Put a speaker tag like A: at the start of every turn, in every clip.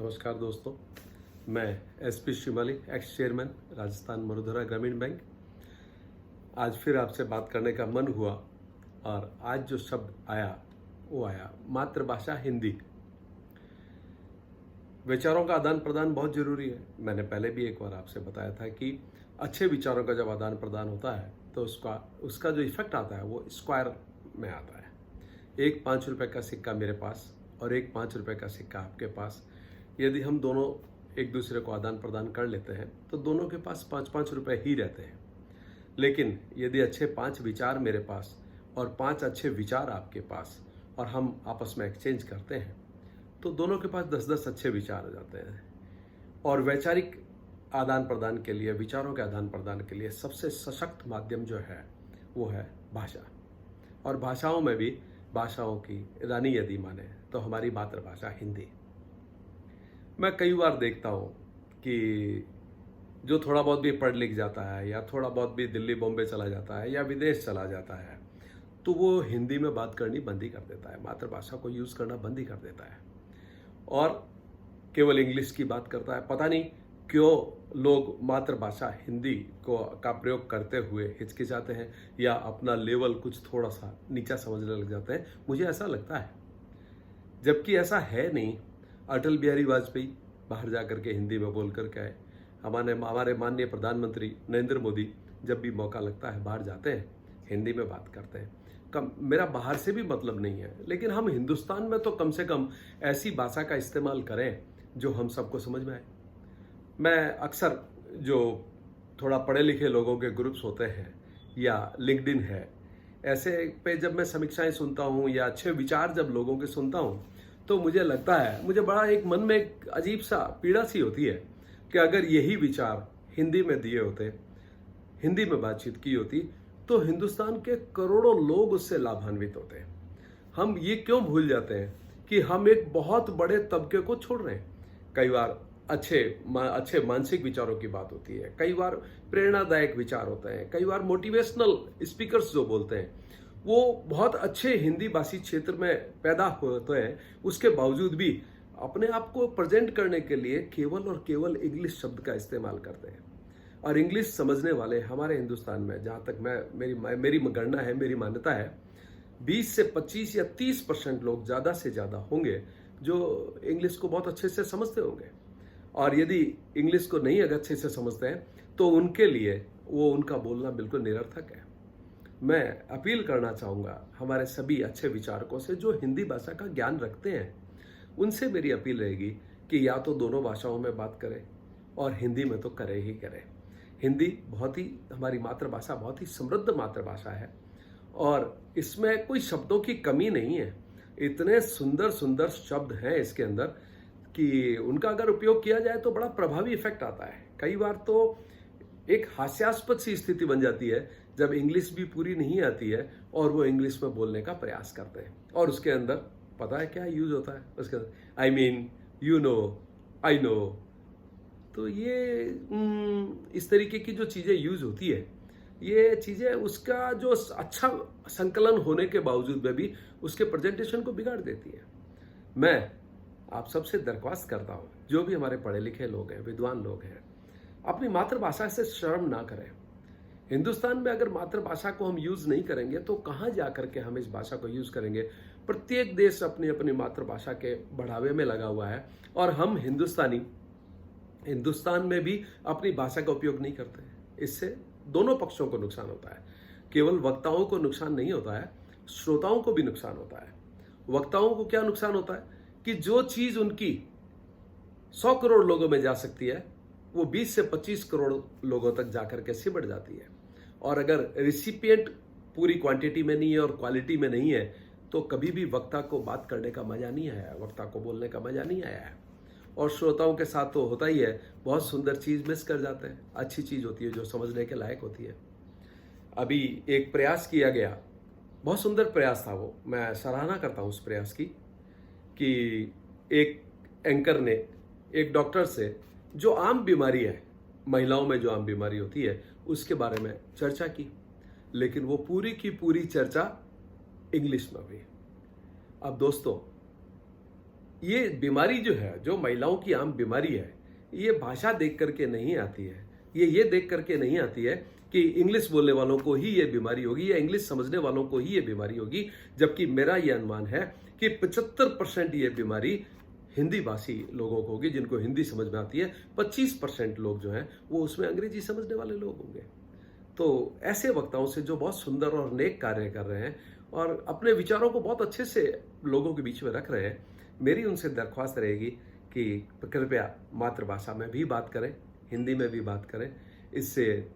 A: नमस्कार दोस्तों, मैं SP Shimali, ex chairman Rajasthan Marudhara Gramin bank. आज फिर आपसे बात करने का मन हुआ और आज जो शब्द आया वो आया मातृभाषा हिंदी। विचारों का आदान प्रदान बहुत जरूरी है। मैंने पहले भी एक बार आपसे बताया था कि अच्छे विचारों का जब आदान प्रदान होता है तो उसका जो इफेक्ट आता है वो स्क्वायर में आता है। एक 5 रुपए का सिक्का मेरे पास और एक 5 रुपए का सिक्का आपके पास, यदि हम दोनों एक दूसरे को आदान प्रदान कर लेते हैं तो दोनों के पास 5-5 रुपए ही रहते हैं। लेकिन यदि अच्छे 5 विचार मेरे पास और 5 अच्छे विचार आपके पास और हम आपस में एक्सचेंज करते हैं तो दोनों के पास 10-10 अच्छे विचार आ जाते हैं। और वैचारिक आदान प्रदान के लिए, विचारों के आदान प्रदान के लिए सबसे सशक्त माध्यम जो है वो है भाषा। और भाषाओं में भी भाषाओं की रानी यदि माने तो हमारी मातृभाषा हिंदी। मैं कई बार देखता हूँ कि जो थोड़ा बहुत भी पढ़ लिख जाता है या थोड़ा बहुत भी दिल्ली बॉम्बे चला जाता है या विदेश चला जाता है तो वो हिंदी में बात करनी बंद ही कर देता है, मातृभाषा को यूज़ करना बंद ही कर देता है और केवल इंग्लिश की बात करता है। पता नहीं क्यों लोग मातृभाषा हिंदी का प्रयोग करते हुए हिचकिचाते हैं या अपना लेवल कुछ थोड़ा सा नीचा समझने लग जाते हैं। मुझे ऐसा लगता है, जबकि ऐसा है नहीं। अटल बिहारी वाजपेयी बाहर जाकर के हिंदी में बोल कर के आए। हमारे माननीय प्रधानमंत्री नरेंद्र मोदी जब भी मौका लगता है बाहर जाते हैं, हिंदी में बात करते हैं। मेरा बाहर से भी मतलब नहीं है, लेकिन हम हिंदुस्तान में तो कम से कम ऐसी भाषा का इस्तेमाल करें जो हम सबको समझ में आए। मैं अक्सर जो थोड़ा पढ़े लिखे लोगों के ग्रुप्स होते हैं या लिंक्डइन है, ऐसे पे जब मैं समीक्षाएं सुनता हूँ या अच्छे विचार जब लोगों के सुनता हूँ तो मुझे लगता है, मुझे बड़ा एक मन में एक अजीब सा पीड़ा सी होती है कि अगर यही विचार हिंदी में दिए होते, हिंदी में बातचीत की होती तो हिंदुस्तान के करोड़ों लोग उससे लाभान्वित होते। हम ये क्यों भूल जाते हैं कि हम एक बहुत बड़े तबके को छोड़ रहे हैं। कई बार अच्छे मानसिक विचारों की बात होती है, कई बार प्रेरणादायक विचार होते हैं, कई बार मोटिवेशनल स्पीकर्स जो बोलते हैं वो बहुत अच्छे हिंदी भाषी क्षेत्र में पैदा होते हैं। उसके बावजूद भी अपने आप को प्रेजेंट करने के लिए केवल और केवल इंग्लिश शब्द का इस्तेमाल करते हैं। और इंग्लिश समझने वाले हमारे हिंदुस्तान में, जहाँ तक मेरी गणना है, मेरी मान्यता है, 20 से 25 या 30% लोग ज़्यादा से ज़्यादा होंगे जो इंग्लिश को बहुत अच्छे से समझते होंगे। और यदि इंग्लिश को नहीं अगर अच्छे से समझते हैं तो उनके लिए वो उनका बोलना बिल्कुल निरर्थक है। मैं अपील करना चाहूँगा हमारे सभी अच्छे विचारकों से जो हिंदी भाषा का ज्ञान रखते हैं, उनसे मेरी अपील रहेगी कि या तो दोनों भाषाओं में बात करें और हिंदी में तो करें ही करें। हिंदी बहुत ही, हमारी मातृभाषा बहुत ही समृद्ध मातृभाषा है और इसमें कोई शब्दों की कमी नहीं है। इतने सुंदर सुंदर शब्द हैं इसके अंदर कि उनका अगर उपयोग किया जाए तो बड़ा प्रभावी इफेक्ट आता है। कई बार तो एक हास्यास्पद सी स्थिति बन जाती है जब इंग्लिश भी पूरी नहीं आती है और वो इंग्लिश में बोलने का प्रयास करते हैं और उसके अंदर पता है क्या यूज होता है उसके अंदर, I mean, you know, I know. तो ये इस तरीके की जो चीज़ें यूज होती है, ये चीज़ें उसका जो अच्छा संकलन होने के बावजूद में भी उसके प्रेजेंटेशन को बिगाड़ देती है। मैं आप सबसे दरख्वास्त करता हूँ, जो भी हमारे पढ़े लिखे लोग हैं, विद्वान लोग हैं, अपनी मातृभाषा से शर्म ना करें। हिंदुस्तान में अगर मातृभाषा को हम यूज नहीं करेंगे तो कहाँ जाकर के हम इस भाषा को यूज करेंगे। प्रत्येक देश अपनी अपनी मातृभाषा के बढ़ावे में लगा हुआ है और हम हिंदुस्तान में भी अपनी भाषा का उपयोग नहीं करते। इससे दोनों पक्षों को नुकसान होता है। केवल वक्ताओं को नुकसान नहीं होता है, श्रोताओं को भी नुकसान होता है। वक्ताओं को क्या नुकसान होता है कि जो चीज उनकी 100 करोड़ लोगों में जा सकती है वो 20 से 25 करोड़ लोगों तक जाकर के सिमट जाती है। और अगर रिसिपिएंट पूरी क्वांटिटी में नहीं है और क्वालिटी में नहीं है तो कभी भी वक्ता को बात करने का मजा नहीं आया, वक्ता को बोलने का मजा नहीं आया है। और श्रोताओं के साथ तो होता ही है, बहुत सुंदर चीज मिस कर जाते हैं, अच्छी चीज होती है जो समझने के लायक होती है। अभी एक प्रयास किया गया, बहुत सुंदर प्रयास था वो, मैं सराहना करता हूँ उस प्रयास की, कि एक एंकर ने एक डॉक्टर से जो आम बीमारी है, महिलाओं में जो आम बीमारी होती है, उसके बारे में चर्चा की, लेकिन वो पूरी की पूरी चर्चा इंग्लिश में हुई। अब दोस्तों, ये बीमारी जो है, जो महिलाओं की आम बीमारी है, ये भाषा देख करके नहीं आती है। ये देख करके नहीं आती है कि इंग्लिश बोलने वालों को ही ये बीमारी होगी या इंग्लिश समझने वालों को ही ये बीमारी होगी, जबकि मेरा ये अनुमान है कि 75% ये बीमारी हिंदी भाषी लोगों को होगी, जिनको हिंदी समझ में आती है। 25% लोग जो हैं वो उसमें अंग्रेजी समझने वाले लोग होंगे। तो ऐसे वक्ताओं से जो बहुत सुंदर और नेक कार्य कर रहे हैं और अपने विचारों को बहुत अच्छे से लोगों के बीच में रख रहे हैं, मेरी उनसे दरख्वास्त रहेगी कि कृपया मातृभाषा में भी बात करें, हिंदी में भी बात करें। इससे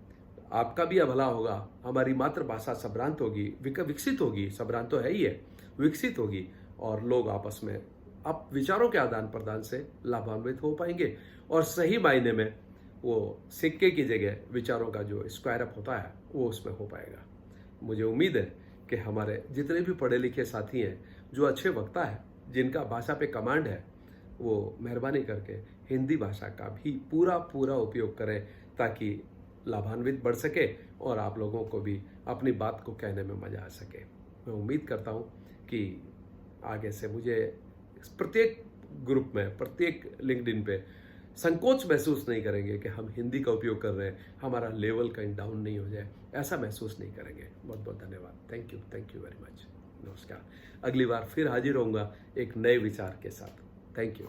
A: आपका भी भला होगा, हमारी मातृभाषा सभ्रांत होगी, विकसित होगी, सभ्रांत तो है ही है, विकसित होगी और लोग आपस में आप विचारों के आदान प्रदान से लाभान्वित हो पाएंगे और सही मायने में वो सिक्के की जगह विचारों का जो स्क्वायर अप होता है वो उसमें हो पाएगा। मुझे उम्मीद है कि हमारे जितने भी पढ़े लिखे साथी हैं, जो अच्छे वक्ता हैं, जिनका भाषा पे कमांड है, वो मेहरबानी करके हिंदी भाषा का भी पूरा पूरा उपयोग करें ताकि लाभान्वित बढ़ सके और आप लोगों को भी अपनी बात को कहने में मजा आ सके। मैं उम्मीद करता हूँ कि आगे से मुझे प्रत्येक ग्रुप में, प्रत्येक लिंक्डइन पे संकोच महसूस नहीं करेंगे कि हम हिंदी का उपयोग कर रहे हैं, हमारा लेवल कहीं डाउन नहीं हो जाए, ऐसा महसूस नहीं करेंगे। बहुत बहुत धन्यवाद। Thank you very much. नमस्कार। अगली बार फिर हाजिर होऊंगा एक नए विचार के साथ। Thank you.